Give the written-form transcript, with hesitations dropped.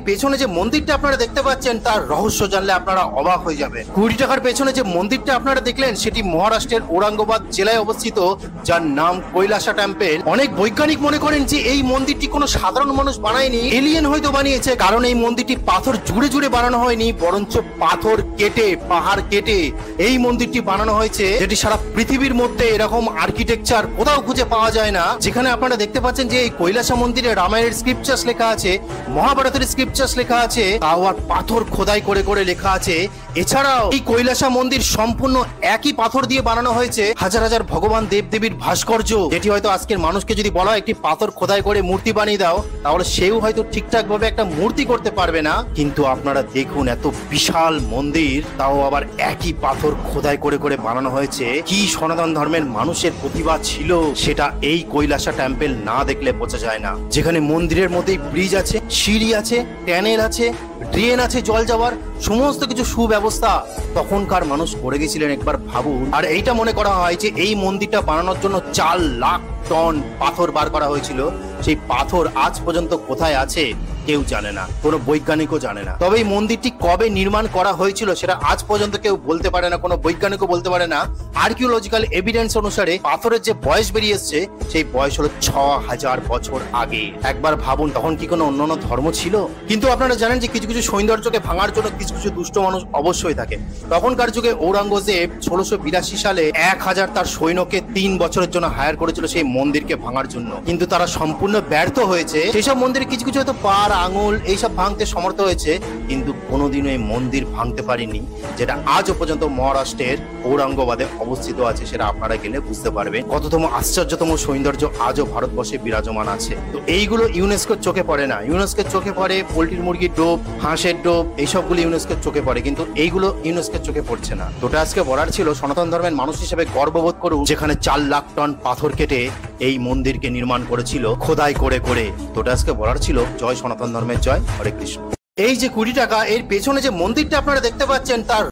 পেছনে যে মন্দিরটা আপনারা দেখতে পাচ্ছেন তার রহস্য জানলে আপনারা অবাক হয়ে যাবে। 20 টাকার পেছনে যে মন্দিরটা আপনারা দেখলেন সেটি মহারাষ্ট্রের ঔরঙ্গাবাদ জেলায় অবস্থিত, যার নাম কৈলাসা টেম্পল। অনেক বৈজ্ঞানিক মনে করেন যে এই মন্দিরটি কোনো সাধারণ মানুষ বানায়নি, এলিয়েন হয়তো বানিয়েছে, কারণ এই মন্দিরটি পাথর জুড়ে জুড়ে বানানো হয়নি, বরঞ্চ পাথর কেটে, পাহাড় কেটে এই মন্দিরটি বানানো হয়েছে, যেটি সারা পৃথিবীর মধ্যে এরকম আর্কিটেকচার কোথাও খুঁজে পাওয়া যায় না। যেখানে আপনারা দেখতে পাচ্ছেন যে এই কৈলাসা মন্দিরে রামায়ণের স্ক্রিপচার্স লেখা আছে, মহাভারতের স্ক্রিপচার্স লেখা আছে, তাও আর পাথর খোদাই করে করে লেখা আছে। এছাড়াও এই কৈলাসা মন্দির সম্পূর্ণ একই পাথর দিয়ে বানানো হয়েছে। হাজার হাজার ভগবান দেবদেবীর ভাস্কর্য, যেটি হয়তো আজকের মানুষকে যদি বলা হয় একটি পাথর খোদাই করে মূর্তি বানিয়ে দাও, তাহলে সেও হয়তো ঠিকঠাক ভাবে একটা মূর্তি করতে পারবে না। কিন্তু আপনারা দেখুন এত বিশাল মন্দির, তাও আবার একই পাথর খোদাই করে করে বানানো হয়েছে। কি সনাতন ধর্মের মানুষের প্রতিভা ছিল সেটা এই কৈলাসা টেম্পল না দেখলে বোঝা যায় না। যেখানে মন্দিরের মধ্যেই ব্রিজ আছে, সিঁড়ি আছে, ট্যানেল আছে, ড্রেন আছে, জল যাওয়ার সমস্ত কিছু সুব্যবস্থা তখনকার মানুষ করে গেছিলেন, একবার ভাবুন। আর এইটা মনে করা হয় যে এই মন্দিরটা বানানোর জন্য 4 লাখ টন পাথর বার করা হয়েছিল। সেই পাথর আজ পর্যন্ত কোথায় আছে কেউ জানে না, কোনো বৈজ্ঞানিকও জানে না। তবে এই মন্দিরটি কবে নির্মাণ করা হয়েছিল সেটা আজ পর্যন্ত কেউ বলতে পারে না, কোনো বৈজ্ঞানিকও বলতে পারে না। আর্কিওলজিক্যাল এভিডেন্স অনুসারে পাথরের যে বয়স বেরিয়ে এসছে সেই বয়স হলো 6000 বছর আগে। একবার ভাবুন, তখন কি কোনো অন্যান্য ধর্ম ছিল? কিন্তু আপনারা জানেন যে কিছু কিছু সৌন্দর্যকে ভাঙার জন্য কিছু কিছু দুষ্ট মানুষ অবশ্যই থাকে। তখনকার যুগে ঔরঙ্গজেব 1682 সালে 1000 তার সৈন্যকে 3 বছরের জন্য হায়ার করেছিল সেই মন্দিরকে ভাঙার জন্য, কিন্তু তারা সম্পূর্ণ ব্যর্থ হয়েছে। সেসব মন্দিরে কিছু কিছু হয়তো পার, আঙুল এইসব ভাঙতে সমর্থ হয়েছে, কিন্তু কোনোদিনও এই মন্দির ভাঙতে পারেনি, যেটা আজও পর্যন্ত মহারাষ্ট্রের ঔরঙ্গাবাদে অবস্থিত আছে। সেটা আপনারা গেলে বুঝতে পারবেন কততম আশ্চর্যতম সৌন্দর্য আজও ভারতবর্ষে বিরাজমান আছে। তো এইগুলো ইউনেস্কোর চোখে পড়ে না। ইউনেস্কোর চোখে পড়ে পোল্ট্রির মুরগির ডোব, হাঁসের ডোব, এইসবগুলো ইউনেস্কোর চোখে পড়ে, কিন্তু এইগুলো ইউনেস্কোর চোখে পড়ছে না। তোটা আজকে বলার ছিল, সনাতন ধর্মের মানুষ হিসেবে গর্ববোধ করুন, যেখানে 4 লাখ টন পাথর কেটে এই মন্দিরকে নির্মাণ করেছিল খোদাই করে করে। তোটা আজকে বলার ছিল। জয় সনাতন ধর্মের জয়, হরে কৃষ্ণ। এই যে 20 টাকা এর পেছনে যে মন্দিরটা আপনারা দেখতে পাচ্ছেন তার